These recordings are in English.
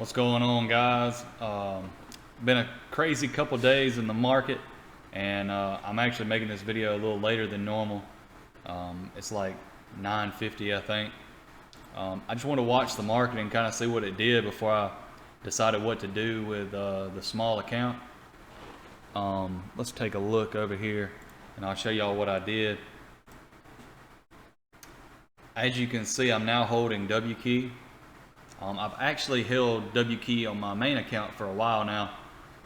What's going on, guys? Been a crazy couple days in the market, and I'm actually making this video a little later than normal. It's like 9:50, I think. I just want to watch the market and kind of see what it did before I decided what to do with the small account. Let's take a look over here, and I'll show y'all what I did. As you can see, I'm now holding W key. I've actually held W key on my main account for a while now.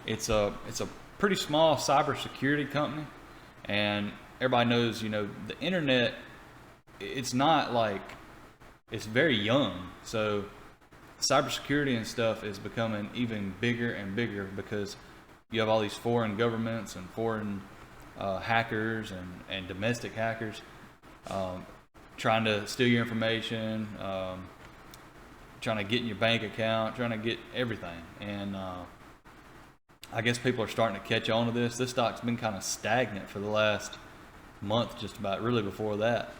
It's a pretty small cybersecurity company, and everybody knows, the internet, it's not like, it's very young. So cybersecurity and stuff is becoming even bigger and bigger because you have all these foreign governments and foreign hackers and domestic hackers trying to steal your information, trying to get in your bank account, trying to get everything. And I guess people are starting to catch on to this. This stock's been kind of stagnant for the last month, just about. Really before that.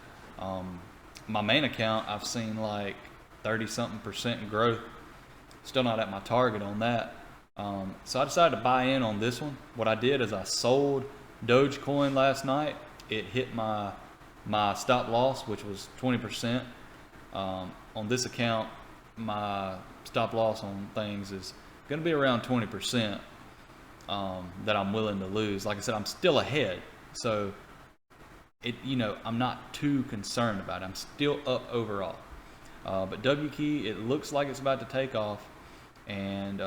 My main account, I've seen like 30-something% growth. Still not at my target on that. So I decided to buy in on this one. What I did is I sold Dogecoin last night. It hit my stop loss, which was 20%. On this account, my stop loss on things is going to be around 20% that I'm willing to lose. Like I said, I'm still ahead, so I'm not too concerned about it. I'm still up overall, but W key, it looks like it's about to take off, and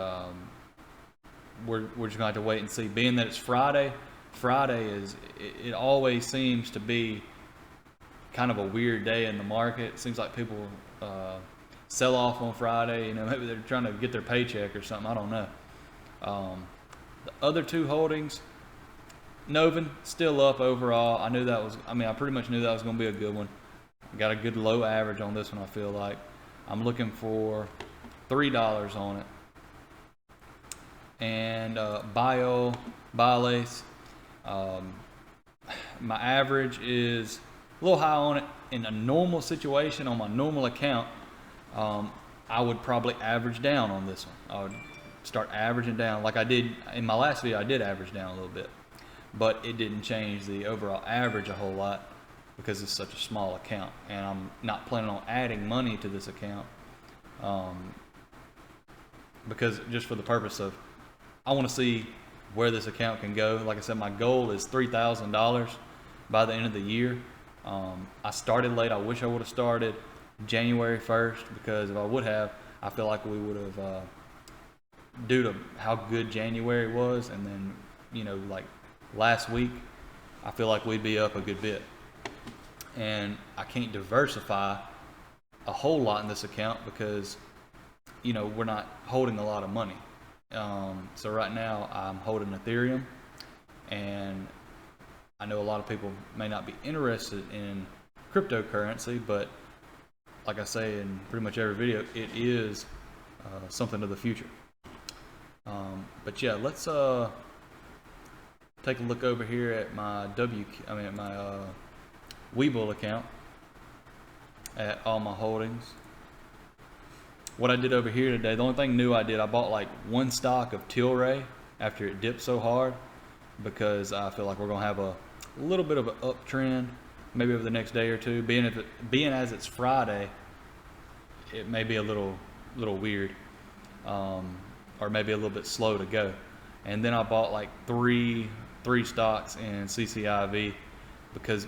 we're just going to have to wait and see. Being that it's Friday is it always seems to be kind of a weird day in the market. It seems like people sell off on Friday. Maybe they're trying to get their paycheck or something. I don't know. The other two holdings, Novin, still up overall. I pretty much knew that was going to be a good one. Got a good low average on this one, I feel like. I'm looking for $3 on it. And Biolace, my average is a little high on it. In a normal situation, on my normal account, I would probably average down on this one. I would start averaging down like I did in my last video. I did average down a little bit, but it didn't change the overall average a whole lot because it's such a small account, and I'm not planning on adding money to this account because just for the purpose of, I want to see where this account can go. Like I said, my goal is $3,000 by the end of the year. I started late. I wish I would have started January 1st, because if I would have, I feel like we would have, due to how good January was, and then, like last week, I feel like we'd be up a good bit. And I can't diversify a whole lot in this account because, we're not holding a lot of money. So right now I'm holding Ethereum, and I know a lot of people may not be interested in cryptocurrency, but like I say in pretty much every video, it is something of the future. But yeah, let's take a look over here at my my Webull account, at all my holdings. What I did over here today, the only thing new I did, I bought like one stock of Tilray after it dipped so hard, because I feel like we're gonna have a little bit of an uptrend maybe over the next day or two. Being as it's Friday, it may be a little weird, or maybe a little bit slow to go. And then I bought like three stocks in CCIV, because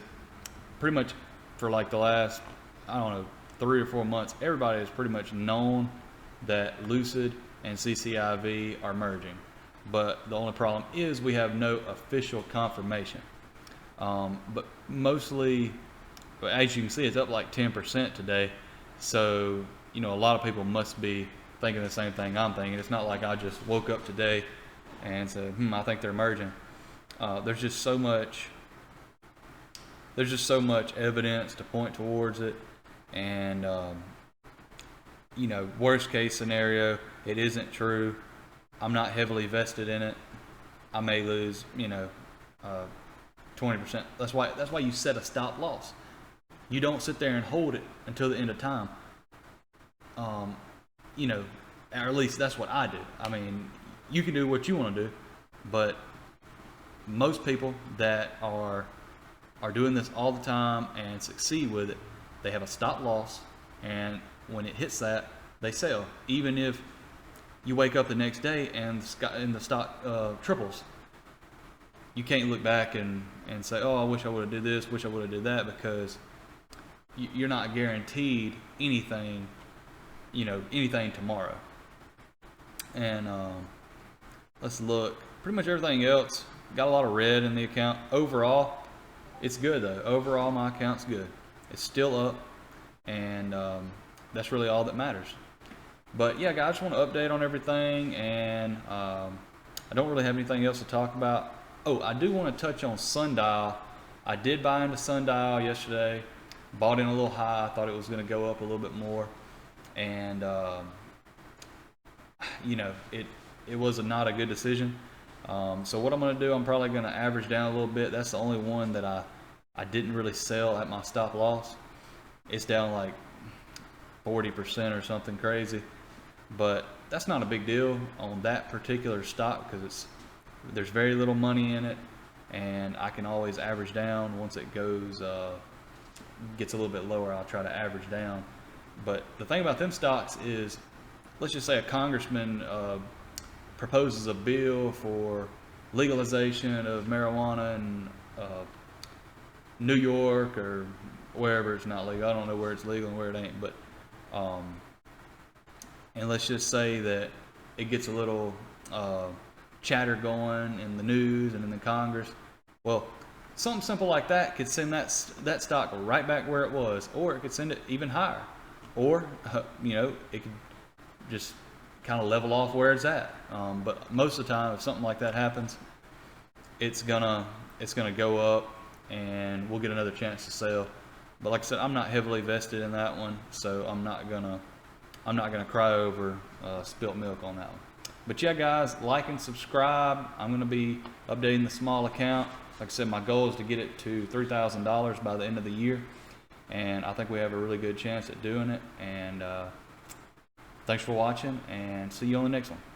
pretty much for like the last, I don't know, 3 or 4 months, everybody has pretty much known that Lucid and CCIV are merging. But the only problem is we have no official confirmation. But mostly, as you can see, it's up like 10% today. So, a lot of people must be thinking the same thing I'm thinking. It's not like I just woke up today and said, I think they're merging. There's just so much evidence to point towards it. And, worst case scenario, it isn't true. I'm not heavily vested in it. I may lose, 20%. That's why you set a stop loss. You don't sit there and hold it until the end of time. or at least that's what I do. I mean, you can do what you want to do, but most people that are doing this all the time and succeed with it, they have a stop loss, and when it hits that, they sell. Even if you wake up the next day and the stock triples, you can't look back and say, oh, I wish I would have did this, wish I would have did that, because you're not guaranteed anything, anything tomorrow. And let's look. Pretty much everything else got a lot of red in the account. Overall, it's good though. Overall, my account's good. It's still up, and that's really all that matters. But yeah, guys, I just want to update on everything, and I don't really have anything else to talk about. Oh, I do want to touch on Sundial. I did buy into Sundial yesterday. Bought in a little high. I thought it was going to go up a little bit more, and it was not a good decision. So what I'm going to do, I'm probably going to average down a little bit. That's the only one that I didn't really sell at my stop loss. It's down like 40% or something crazy, but that's not a big deal on that particular stock because there's very little money in it, and I can always average down once it gets a little bit lower. I'll try to average down. But the thing about them stocks is, let's just say a congressman proposes a bill for legalization of marijuana in New York or wherever it's not legal. I don't know where it's legal and where it ain't, but and let's just say that it gets a little chatter going in the news and in the Congress. Well, something simple like that could send that stock right back where it was, or it could send it even higher, or it could just kind of level off where it's at. But most of the time, if something like that happens, it's gonna go up, and we'll get another chance to sell. But like I said, I'm not heavily vested in that one, so I'm not gonna cry over spilt milk on that one. But yeah, guys, like and subscribe. I'm gonna be updating the small account. Like I said, my goal is to get it to $3,000 by the end of the year, and I think we have a really good chance at doing it. And thanks for watching, and see you on the next one.